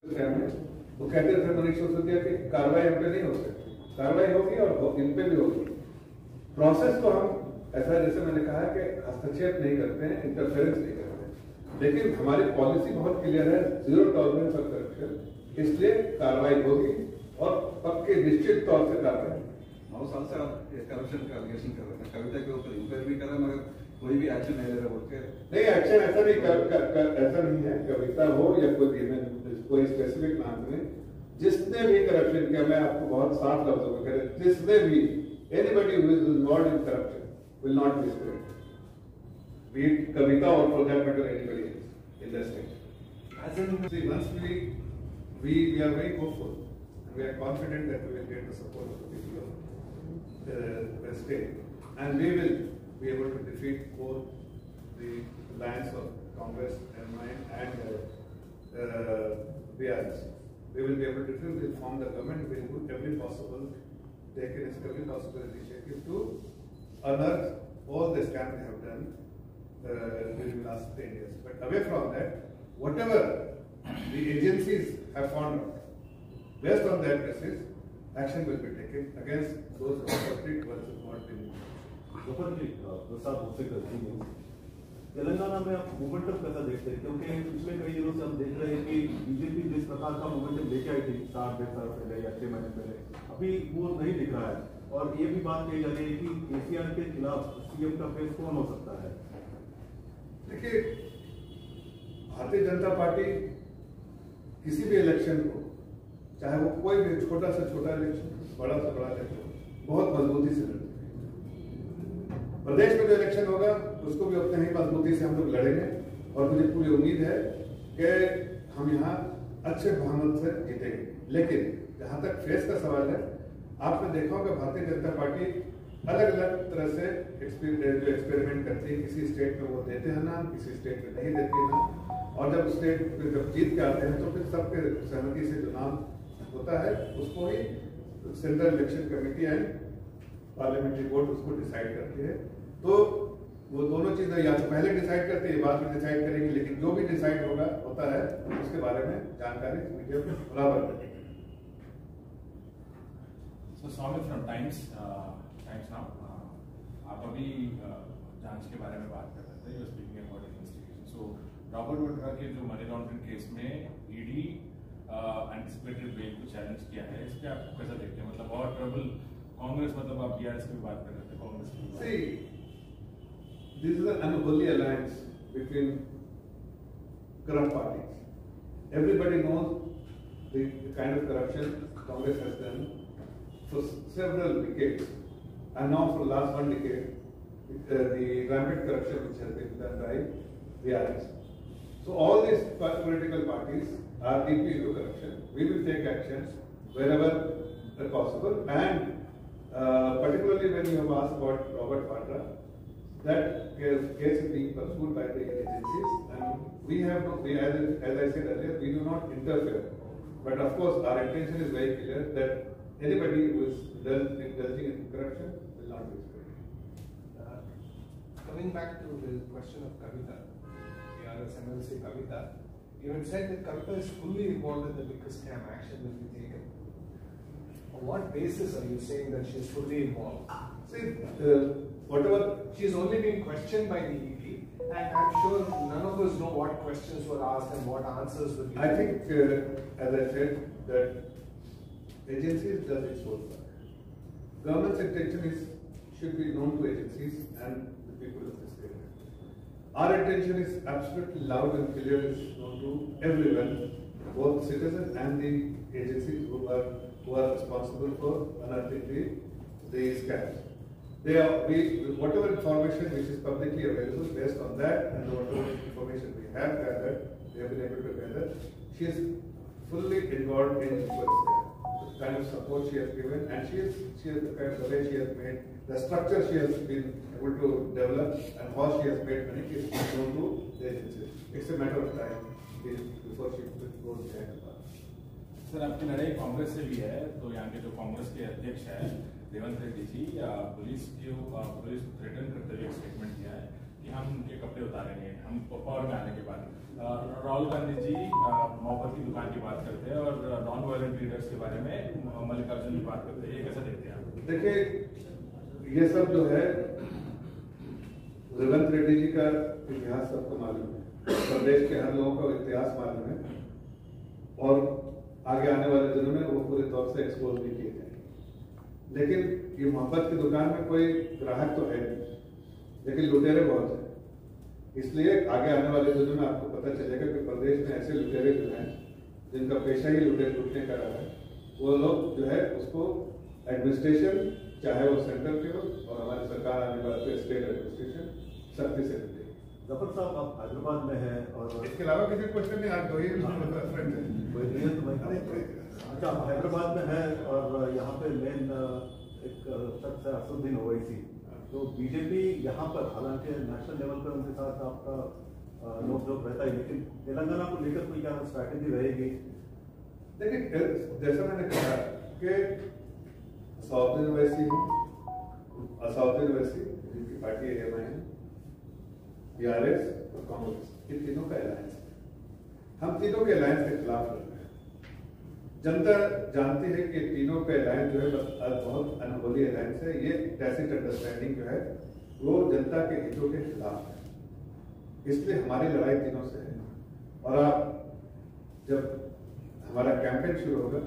वो कहते थे मनीष सिसोदिया की कार्रवाई हम पे नहीं हो सकती, कार्रवाई होगी और इन पे भी होगी। प्रोसेस को हम ऐसा जैसे मैंने कहा कि हस्तक्षेप नहीं करते हैं, इंटरफेरेंस नहीं करते हैं, लेकिन हमारी पॉलिसी बहुत क्लियर है, जीरो टॉलरेंस फॉर करप्शन, इसलिए कार्रवाई होगी और पक्के निश्चित तौर से कार्रवाई। 9 साल से आप करप्शन का एलिगेशन कर रहे थे, कविता के ऊपर इंक्वायरी भी कर रहे हैं मगर कोई भी एक्शन नहीं ले रहा बोल के। नहीं, एक्शन ऐसा नहीं ऐसा नहीं है, कविता हो या कोई स्पेसिफिक नाम में जिसने भी करप्शन किया, मैं आपको बहुत साफ लफ्जों में कह रहा हूं, जिसने भी anybody who is involved in corruption will not be spared, be it Kavita or for that matter anybody else in the state. See, once we are very hopeful and we are confident that we will get the support of the people of the state and we will be able to defeat both the alliance of Congress and mine and BRS. We will be able to form the government. We will do every possible, take every possible initiative to unearth all the scams they have done during the last 10 years. But away from that, whatever the agencies have found out, based on that basis, action will be taken against those who have treated versus not been. Telangana में आप momentum कैसा देखते हैं, क्योंकि पिछले कई दिनों से हम देख रहे हैं कि बीजेपी जिस प्रकार का मोमेंटम लेके आई थी 7-8 साल पहले या 6 महीने पहले, अभी वो नहीं दिख रहा है। और ये भी बात कही जा रही है कि केसीआर के खिलाफ सीएम का फेस कौन हो सकता है। देखिए, भारतीय जनता पार्टी किसी भी इलेक्शन को, चाहे वो कोई भी छोटा से छोटा इलेक्शन, बड़ा से बड़ा इलेक्शन, बहुत मजबूती से लड़ती है। प्रदेश में जो इलेक्शन होगा उसको भी उतने ही मजबूती से हम लोग लड़ेंगे और मुझे पूरी उम्मीद है कि हम यहाँ अच्छे बहुमत से जीतेंगे। लेकिन जहां तक फेस का सवाल है, आपने देखा होगा भारतीय जनता पार्टी अलग अलग तरह से जो एक्सपेरिमेंट करती है, किसी स्टेट में वो देते हैं नाम, किसी स्टेट में नहीं देते हैं नाम, और जब स्टेट जब जीत के आते हैं तो फिर सबके सहमति से जो नाम होता है उसको ही central election committee and parliamentary board उसको डिसाइड करती है। तो वो दोनों चीजें या तो पहले डिसाइड करते हैं, बाद में डिसाइड करेंगे, लेकिन जो भी डिसाइड होता है उसके बारे में जानकारी मीडिया को बराबर देंगे। So Swami from Times now, आप अभी जांच के बारे में बात कर रहे थे, you speaking about investigation. So Robert Vadra के जो मनी लॉन्ड्रिंग केस में ईडी एंटिसिपेटेड बेल को चैलेंज किया है, इस पे आप कैसा देखते हैं? मतलब और ट्रबल कांग्रेस, मतलब आप बीआरएस की भी बात कर रहे थे, कांग्रेस की। See, this is an unholy alliance between corrupt parties. Everybody knows the kind of corruption Congress has done for several decades, and now for the last 1 decade, the rampant corruption which has been done by BRS. So all these political parties are deeply into corruption. We will take actions wherever possible, and particularly when you have asked about Robert Vadra, that case is being pursued by the agencies, and we have no, as I said earlier, we do not interfere. But of course, our intention is very clear that anybody who is indulging in corruption will not be spared. Coming back to the question of Kavita, ARS MLC Kavita, you had said that Kavita is fully involved in the liquor scam. Action will be taken. On what basis are you saying that she is fully involved? See, whatever she's only been questioned by the ED, and I'm sure none of us know what questions were asked and what answers were given. I think, as I said, that agencies does its own work. Government's intention should be known to agencies and the people of the state. Our intention is absolutely loud and clear, is known to everyone, both citizens and the agencies who are responsible for unearthing the scams. Whatever information which is publicly available, based on that and whatever information we have gathered, we have been able to gather, she is fully involved in the kind of support she has given, and she is the kind of the way she has made, the structure she has been able to develop, and how she has made money is known to the agencies. It's a matter of time before she goes behind the bar. Sir, आपकी लड़ाई कांग्रेस से भी है, तो यहाँ के जो कांग्रेस के अध्यक्ष है रेवंत रेड्डी जी, पुलिस थ्रेटन करते हुए एक स्टेटमेंट दिया है कि हम उनके कपड़े उतारेंगे हम पावर में आने के बाद। राहुल गांधी जी मोहब्बत की दुकान की बात करते हैं और नॉन वायलेंट लीडर्स के बारे में मल्लिकार्जुन जी बात करते हैं, ये कैसे देखते हैं आप? देखिए ये सब जो है रेवंत रेड्डी जी का इतिहास सबको मालूम है, प्रदेश के हर लोगों का इतिहास मालूम है और आगे आने वाले दिनों में वो पूरे तौर से एक्सपोज भी किए जाएंगे। लेकिन ये मोहब्बत की दुकान में कोई ग्राहक तो है नहीं, लेकिन लुटेरे बहुत हैं। इसलिए आगे आने वाले दिनों में आपको पता चलेगा कि प्रदेश में ऐसे लुटेरे जो हैं जिनका पेशा ही लूटने का रहा है, वो लोग जो है उसको एडमिनिस्ट्रेशन चाहे वो सेंट्रल के हो और हमारी सरकार आने वाले स्टेट एडमिनिस्ट्रेशन सख्ती से लुटे। जफर साहब आप हैदराबाद में हैं और इसके अलावा किसी क्वेश्चन नहीं, आप दो ही फ्रेंड हैं। अच्छा आप हैदराबाद में हैं और यहाँ पे मेन एक शख्स है असदुद्दीन ओवैसी, तो बीजेपी यहाँ पर हालांकि नेशनल लेवल पर उनके साथ आपका नोक-झोंक रहता है, लेकिन तेलंगाना को लेकर कोई क्या स्ट्रैटेजी रहेगी? देखिए जैसा मैंने कहा कि असदुद्दीन ओवैसी जिनकी पार्टी एएमआई है, बीआरएस और कांग्रेस, इन तीनों का अलायंस है। हम तीनों के अलायंस के खिलाफ लड़ रहे हैं। जनता जानती है कि तीनों का अलायंस जो है बहुत अनहोली अलायंस है। ये टैसिट अंडरस्टैंडिंग जो है वो जनता के हितों के खिलाफ है, इसलिए हमारी लड़ाई तीनों से है। और आप जब हमारा कैंपेन शुरू होगा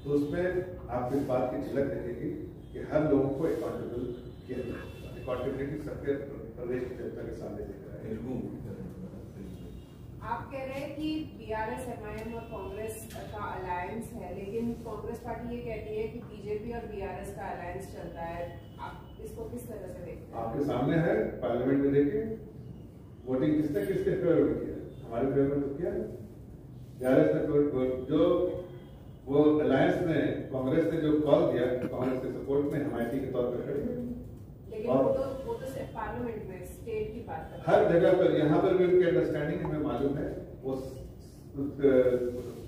तो उसमें आपको इस बात की झलक दिखेगी कि हर लोगों को अकाउंटेबल किया जाएगा। अकाउंटेबिलिटी सबके प्रदेश की जनता के सामने दिख रहा है। आप कह रहे हैं कि बीआरएस एमआईएम और कांग्रेस का अलायंस है, लेकिन कांग्रेस पार्टी ये कहती है कि बीजेपी और बीआरएस का अलायंस चलता है। आप इसको किस तरह से देखते हैं? आपके सामने है, पार्लियामेंट में देखिए वोटिंग किसने किसके फेवर में किया, हमारे फेवर में तो किया बीआरएस ने। जो वो अलायंस ने कांग्रेस ने जो कॉल दिया, कांग्रेस के सपोर्ट में हिमायती के तौर पर खड़े, लेकिन वो तो सिर्फ पार्लियामेंट में स्टेट की बात कर हर जगह पर यहाँ पर भी उनकी अंडरस्टैंडिंग हमें मालूम है। वो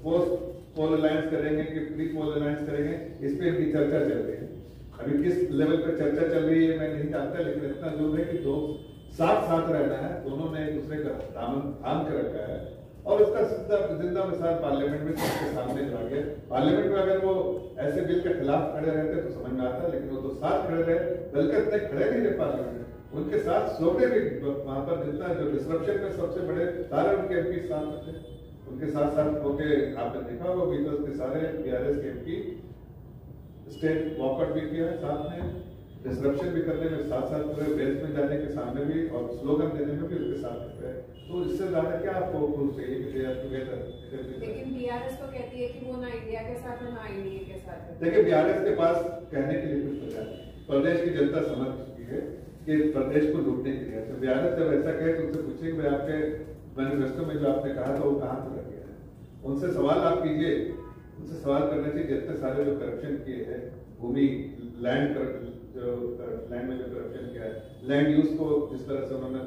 पोस्ट पोल अलायंस करेंगे कि प्री पोल अलायंस करेंगे, इस पे इनकी चर्चा चल रही है। अभी किस लेवल पर चर्चा चल रही है मैं नहीं जानता, लेकिन इतना जरूर है कि दो साथ रहना है, दोनों ने एक दूसरे का दामन थाम कर रखा है और उसका जिंदा मिसाल पार्लियामेंट में सबके सामने चला गया। पार्लियामेंट में अगर वो ऐसे बिल के खिलाफ खड़े रहते तो समझ में आता, लेकिन वो तो साथ खड़े रहे, बल्कि इतने खड़े नहीं रहे पार्लियामेंट में, उनके साथ सोटे भी वहां पर जितना जो डिस्ट्रप्शन में सबसे बड़े सारे उनके एमपी साथ थे, उनके साथ होके आपने देखा होगा बीजेपी के सारे बीआरएस के एमपी स्टेट वॉकआउट भी किया साथ में, डिस्ट्रप्शन भी करने में साथ पूरे बेल्स में जाने के सामने भी और स्लोगन देने में भी उनके साथ रहे। तो इससे ज्यादा क्या आपको प्रूफ चाहिए कि दे आर टुगेदर? लेकिन बीआरएस तो कहती है कि वो ना इंडिया के साथ है ना एनडीए के साथ है। देखिए बीआरएस के पास कहने के लिए कुछ बचा नहीं, प्रदेश की जनता समझ चुकी है कि प्रदेश को लूटने के लिए। तो बीआरएस जब ऐसा कहे तो उनसे पूछिए कि आपके मैनिफेस्टो में जो आपने कहा था वो कहाँ पर रख गया है, उनसे सवाल आप कीजिए, उनसे सवाल करना चाहिए। जितने सारे जो करप्शन किए हैं, भूमि लैंड में जो करप्शन किया है, लैंड यूज को जिस तरह से उन्होंने,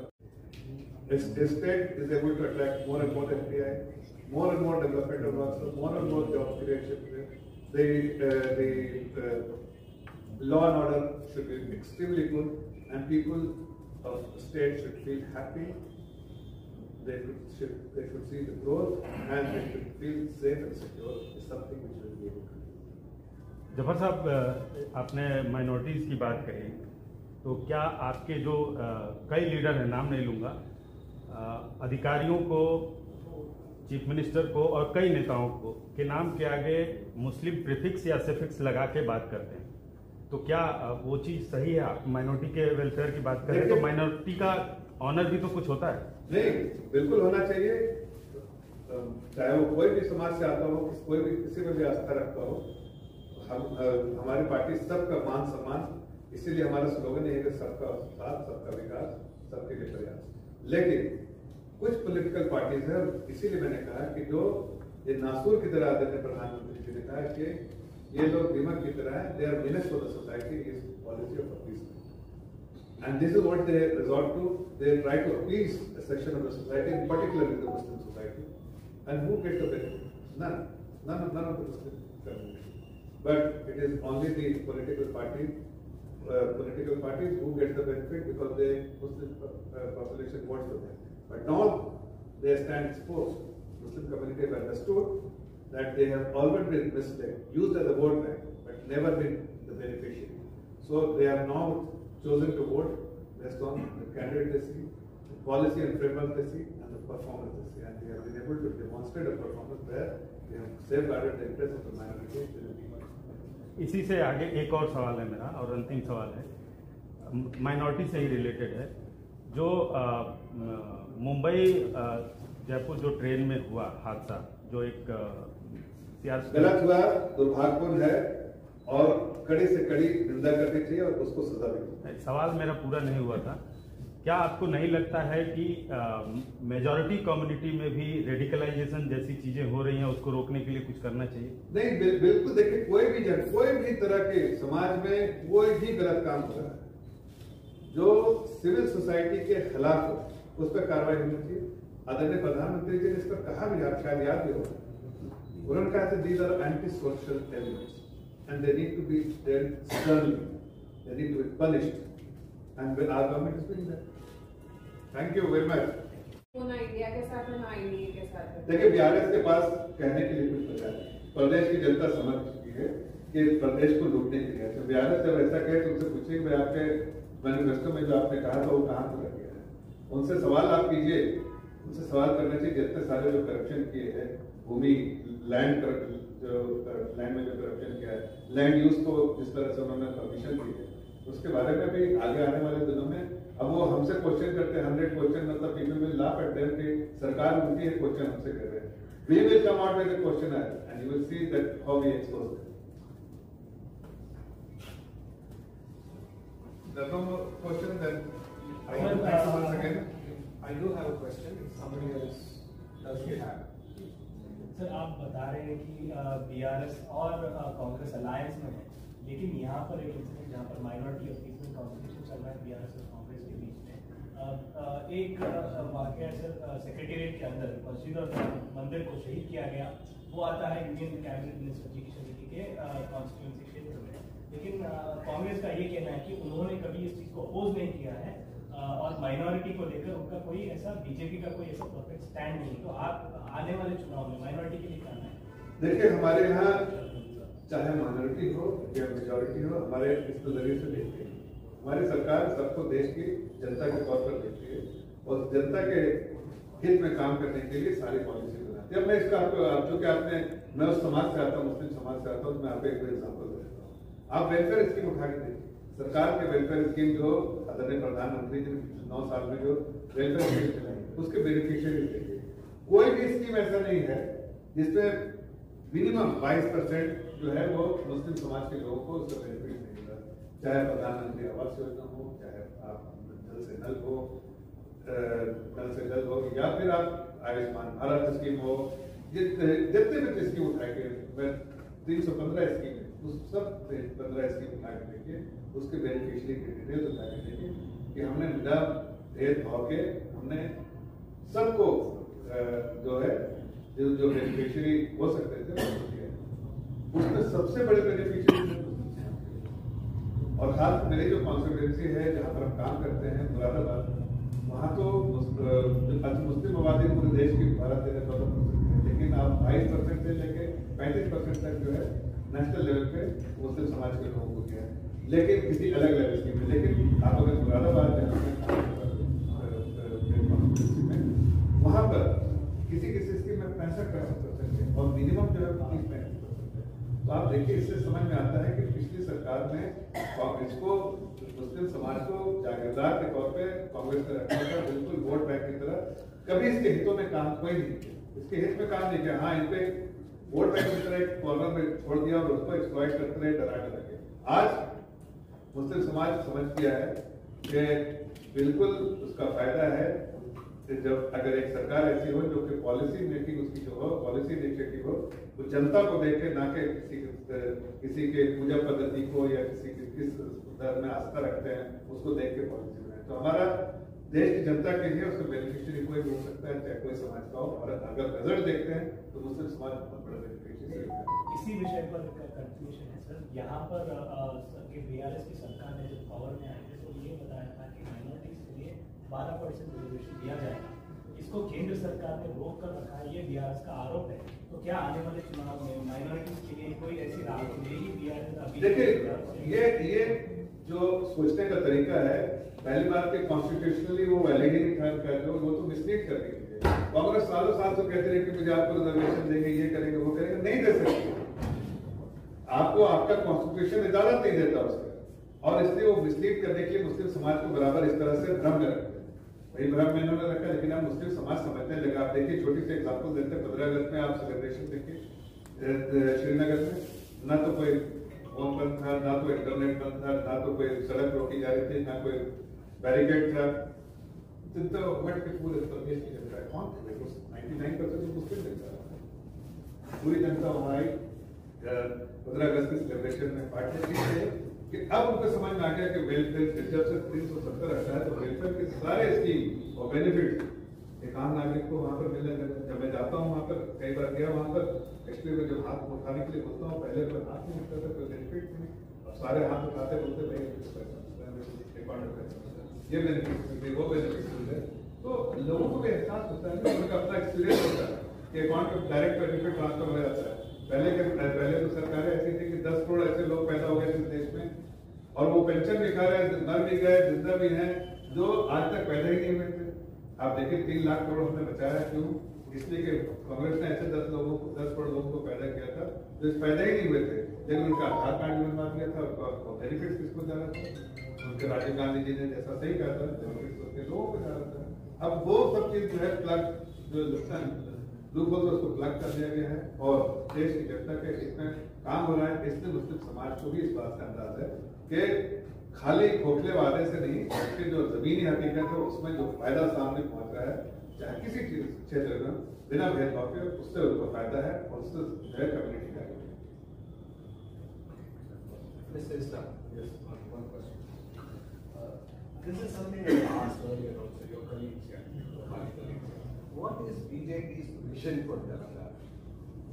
state is able to attract more and more FDI, more and more development of works, more and more job creation. The law and order should be extremely good, and people of the state should feel happy. They should see the growth, and they should feel safe and secure. Is something which will be able to do. Zafar साहब, आपने minorities की बात कही, तो क्या आपके जो कई लीडर हैं, नाम नहीं लूँगा, अधिकारियों को, चीफ मिनिस्टर को और कई नेताओं को के नाम के आगे मुस्लिम प्रीफिक्स या सफिक्स लगा के बात करते हैं, तो क्या वो चीज़ सही है? आप माइनॉरिटी के वेलफेयर की बात करें तो माइनॉरिटी का ऑनर भी तो कुछ होता है। नहीं, बिल्कुल होना चाहिए, चाहे वो कोई भी समाज से आता हो, कोई भी किसी में भी आस्था रखता हो। हमारी पार्टी सबका मान सम्मान, इसीलिए हमारा स्लोगन है कि सबका साथ, सबका विकास, सबके लिए प्रयास। लेकिन कुछ पॉलिटिकल पार्टीज है, इसीलिए मैंने कहा कि जो ये नासूर की तरह आदरणीय प्रधानमंत्री जी ने कहा कि ये लोग दीमक की तरह है, they are menace for the society, is policy of appeasement, and this is what they resort to. They try to appease a section of the society, in particular the Muslim society, and who gets the benefit? None of the Muslim community. But it is only the political party political parties who get the benefit because the Muslim population votes for them. But now they stand exposed. Muslim community have understood that they have always been misled, used as a vote bank, but never been the beneficiary. So they have now chosen to vote based on the candidate they see, the policy and framework they see, and the performance they see. And they have been able to demonstrate a performance where they have safeguarded the interests of the minority. इसी से आगे एक और सवाल है मेरा, और अंतिम सवाल है, माइनॉरिटी से ही रिलेटेड है। जो मुंबई जयपुर जो ट्रेन में हुआ हादसा, जो एक गलत हुआ, दुर्भाग्यपूर्ण है और कड़ी से कड़ी निंदा करनी चाहिए और उसको सजा देनी। सवाल मेरा पूरा नहीं हुआ था। क्या आपको नहीं लगता है कि मेजॉरिटी कम्युनिटी में भी रेडिकलाइजेशन जैसी चीजें हो रही हैं, उसको रोकने के लिए कुछ करना चाहिए? नहीं, बिल्कुल। देखिए, कोई भी तरह के समाज में कोई भी गलत काम हो रहा है जो सिविल सोसाइटी के खिलाफ हो, उस पर कार्रवाई होनी चाहिए। आदरणीय प्रधानमंत्री जी ने इस पर कहा भी, आप शायद याद भी हो, उन्होंने कहा कि these are anti-social elements and they need to be dealt sternly, they need to be punished, and our government is doing that. Thank you very much. वो ना इंडिया के साथ है ना एनडीए के साथ है। देखिए, बीआरएस के पास कहने के लिए कुछ बचा है। प्रदेश की जनता समझ चुकी है कि प्रदेश को लूटने के लिए। तो बीआरएस जब ऐसा कहे तो उनसे पूछिए कि आपके मैनिफेस्टो में जो आपने कहा था वो कहाँ से लग गया है। उनसे सवाल आप कीजिए, उनसे सवाल करना चाहिए जितने सारे जो करप्शन किए हैं, भूमि लैंड में जो करप्शन किया है, लैंड यूज को जिस तरह से उन्होंने परमिशन दी है, उसके बारे में भी आगे आने वाले दिनों में। अब वो हमसे क्वेश्चन करते हैं, 100 क्वेश्चन, मतलब people will laugh at them कि सरकार उनकी एक क्वेश्चन हमसे कर रहे हैं। We will come out with the question and you will see that how we expose it. There's no more question, then I will thank you once again. I do have a question. If somebody else does have. Sir, आप बता रहे हैं कि BRS और Congress alliance में है, लेकिन यहाँ पर एक इंसिडेंट जहाँ पर माइनॉरिटी अपीसमेंट कॉम्पिटिशन चल रहा है बीआरएस और कांग्रेस के बीच में, एक वाकया सर सेक्रेटेरिएट के अंदर मस्जिद और मंदिर को शहीद किया गया। वो आता है इंडियन कैबिनेट मिनिस्टर जी किशन रेड्डी के कॉन्स्टिट्यूंसी क्षेत्र में, लेकिन कांग्रेस का ये कहना है कि उन्होंने कभी इस चीज़ को अपोज नहीं किया है और माइनॉरिटी को लेकर उनका कोई ऐसा, बीजेपी का कोई ऐसा परफेक्ट स्टैंड नहीं। तो आप आने वाले चुनाव में माइनॉरिटी के लिए क्या है? देखिए, हमारे यहाँ चाहे माइनॉरिटी हो या मेजॉरिटी हो, हमारे इस नजरिए से देखते हैं। हमारी सरकार सबको देश की जनता के तौर पर देखती है और जनता के हित में काम करने के लिए सारी पॉलिसी बनाती है। अब मैं इसका चूंकि आपने, मैं उस समाज से आता हूँ, मुस्लिम समाज से आता हूँ, मैं आपको एक एग्जाम्पल देता हूँ। आप वेलफेयर स्कीम उठा के देखिए, सरकार के वेलफेयर स्कीम जो आदरणीय प्रधानमंत्री जी ने 9 साल में जो वेलफेयर स्कीम चलाई, उसके बेनिफिशियरीज देखिए। कोई भी स्कीम ऐसा नहीं है जिसमें मिनिमम 22% जो है वो मुस्लिम समाज के लोगों को उसका बेनिफिट नहीं मिला। चाहे प्रधानमंत्री आवास योजना हो, चाहे आप जल से नल हो, या फिर आप आयुष्मान भारत स्कीम हो, जितने भी स्कीम उठाएंगे, 315 स्कीम है, उस सब 15 स्कीम उठा के देखिए, उसके बेनिफिशियरी के डिटेल उठा के देखिए कि हमने बिना भेदभाव के हमने सबको जो है जो बेनिफिशियरी हो सकते थे उसमें सबसे बड़े बेनिफिशियरी। और खास मेरी जो कॉन्स्टिट्यूएंसी है जहाँ पर हम काम करते हैं, मुरादाबाद, वहाँ तो मुस्लिम आबादी पूरे देश की भारत देने 14% है, लेकिन आप 22% से लेके 35% तक जो है नेशनल लेवल पे मुस्लिम समाज के लोगों को दिया है, लेकिन किसी अलग लेवल की में। लेकिन आप अगर मुरादाबाद वहाँ पर किसी स्कीम में 65% है और मिनिमम जो है 35%। तो आप देखिए, इससे समझ में आता है कि पिछली सरकार ने कांग्रेस को, मुस्लिम समाज को जागीरदार के तौर पे कांग्रेस ने रखा था, बिल्कुल वोट बैंक की तरह। कभी इसके हितों में काम कोई नहीं किया, इसके हित में काम नहीं किया। हाँ, इन पे वोट बैंक की तरह एक कॉर्नर में छोड़ दिया और उसको एक्सप्लॉइट करते रहे, डरा डरा के। आज मुस्लिम समाज समझ गया है कि बिल्कुल उसका फायदा है जब अगर एक सरकार ऐसी हो जो कि पॉलिसी मेकिंग उसकी जो हो, पॉलिसी इनिशिएटिव हो, वो जनता को देख के, ना कि किसी के पूजा पद्धति को या किसी के किस धर्म में आस्था रखते हैं उसको देख के पॉलिसी बनाए। तो हमारा देश की जनता के लिए उसका बेनिफिशियरी कोई भी हो सकता है, चाहे कोई समाज का हो। और अगर रिजल्ट देखते हैं तो मुस्लिम समाज बहुत बड़ा बेनिफिशियरी है। इसी विषय पर कंफ्यूजन है सर। यहाँ पर बीआरएस की सरकार ने जब पावर में आई थी तो ये बताया था कि माइनॉरिटीज के लिए 12% रिजर्वेशन दिया जाएगा। इसको केंद्र सरकार ने रोक कर रखा है, ये बीआरएस का आरोप है। तो क्या आने वाले चुनाव में माइनॉरिटीज के लिए कोई ऐसी राह मिलेगी बीआरएस अभी? देखिए ये जो सोचने का तरीका है, पहली बात कि कॉन्स्टिट्यूशनली वो वैलिड ही कर दो, वो तो मिसलीड कर रही है। कांग्रेस सालों साल तो कहते रहे कि मुझे आपको रिजर्वेशन देंगे, ये करेंगे, वो करेंगे, नहीं दे सकते। आपको आपका कॉन्स्टिट्यूशन इजाजत नहीं देता उसका, और इसलिए वो मिसलीड करने के लिए मुस्लिम समाज को बराबर इस तरह से भ्रम में रखते हैं। वही भ्रम में इन्होंने रखा, लेकिन अब मुस्लिम समाज समझने लगा। आप देखिए, छोटी सी एग्जाम्पल देते हैं, 15 अगस्त में आप सेलिब्रेशन देखिए श्रीनगर में, ना तो कोई फोन बंद था, ना तो इंटरनेट बंद था, ना तो कोई सड़क रोकी जा रही थी, ना कोई बैरिकेड था। जनता उमड़ के पूरे प्रदेश की जनता है, कौन थे 99% मुस्लिम जनता है। पूरी जनता वहां आई 15 अगस्त की सेलिब्रेशन में पार्टिसिपेट किए कि अब उनको समझ में आ गया कि वेलफेयर जब से 370 हटा है तो वेलफेयर के सारे स्कीम और बेनिफिट एक आम नागरिक को वहां पर मिलने लगे। जब मैं जाता हूँ वहां पर, कई बार गया वहां पर, एक्चुअली में जब हाथ उठाने के लिए बोलता हूँ, पहले पर हाथ नहीं उठता था, कोई बेनिफिट नहीं, अब सारे हाथ उठाते बोलते भाई ये बेनिफिट मिलते, वो बेनिफिट मिलते। तो लोगों को भी एहसास होता है, उनका अपना एक्सपीरियंस होता है कि अकाउंट में डायरेक्ट बेनिफिट ट्रांसफर हो जाता है। पहले तो सरकारें ऐसी थी कि 10 करोड़ ऐसे लोग पैदा हो गए थे देश में, और वो पेंशन भी खा रहे हैं, मर भी गए, जिंदा भी हैं, जो आज तक पैदा ही नहीं हुए थे। आप देखिए 3 लाख करोड़ हमने बचाया, क्यों? इसलिए कि कांग्रेस ने ऐसे 10 करोड़ लोगों को पैदा किया था जो पैदा ही नहीं हुए थे, लेकिन उनका आधार कार्ड भी बनवा दिया था, और बेनिफिट किसको जा रहा था? उनके राजीव गांधी जी ने जैसा सही कहा था, बेनिफिट उसके लोगों को जा रहा था। अब वो सब चीज जो है प्लग, जो लूपहोल उसको प्लग कर दिया गया है, और देश की जनता के इसमें काम हो रहा है। इसलिए मुस्लिम समाज को भी इस बात का अंदाज है कि खाली खोखले वादे से नहीं, बल्कि जो जमीनी हकीकत है उसमें जो फायदा सामने पहुंच रहा है, चाहे किसी चीज क्षेत्र में, बिना भेदभाव के, उससे उनको फायदा है, और उससे जो है कम्युनिटी का। Mr. Islam, yes, one question. This is something I asked earlier also, your colleagues here, my colleagues. What is BJP's vision for Telangana?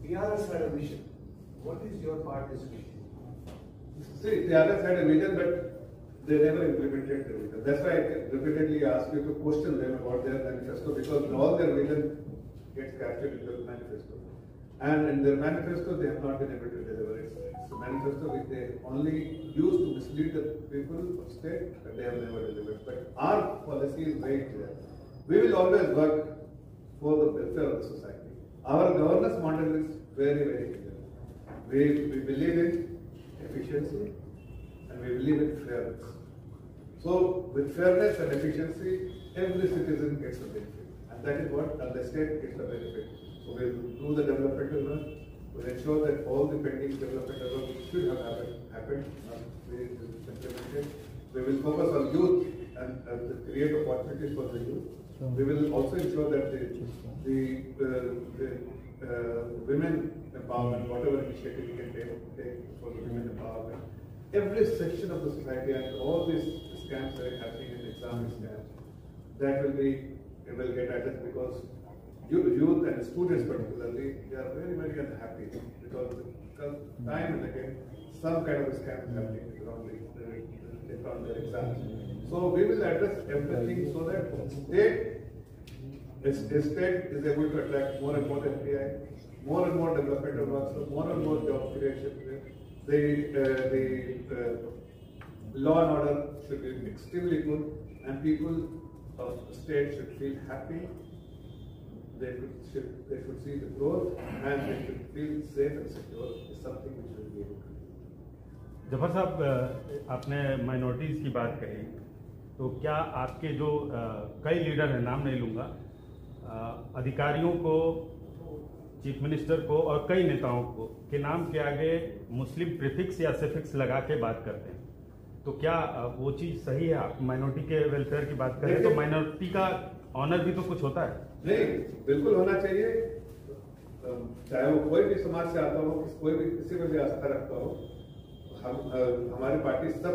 BRS had a vision. What is your party's vision? See, BRS had a vision, but they never implemented the vision. That's why I repeatedly ask you to question them about their manifesto, because all their vision gets captured in their manifesto. And in their manifesto, they have not been able to deliver it. It's a manifesto which they only use to mislead the people of state, but they have never delivered. But our policy is very clear. We will always work for the welfare of the society. Our governance model is very, very clear. We believe in efficiency and we believe in fairness. So, with fairness and efficiency, every citizen gets a benefit. And that is what the state gets a benefit. So, we will do the developmental work. We will ensure that all the pending developmental work which should have happened must be implemented. We will focus on youth and create opportunities for the youth. We will also ensure that the women empowerment, whatever initiative we can take for the women empowerment, every section of the society, and all these scams that are happening in Islamic scams, that will get addressed, because youth and students particularly, they are very, very unhappy because time and again some kind of a scam is happening around their exams. So we will address everything so that the state is able to attract more and more FDI, more and more developmental works, more and more job creation. The law and order should be extremely good, and people of the state should feel happy. They should see the growth, and they should feel safe and secure. Is something which will be able to do. Zafar साहब, आपने minorities की बात कही, तो क्या आपके जो कई लीडर हैं, नाम नहीं लूँगा, अधिकारियों को, चीफ मिनिस्टर को और कई नेताओं को के नाम के आगे मुस्लिम प्रीफिक्स या सफिक्स लगा के बात करते हैं, तो क्या वो चीज़ सही है? आप माइनॉरिटी के वेलफेयर की बात करें तो माइनॉरिटी का ऑनर भी तो कुछ होता है। नहीं, बिल्कुल होना चाहिए, चाहे वो कोई भी समाज से आता हो, कोई भी किसी में भी आस्था रखता हो। हमारी पार्टी सबका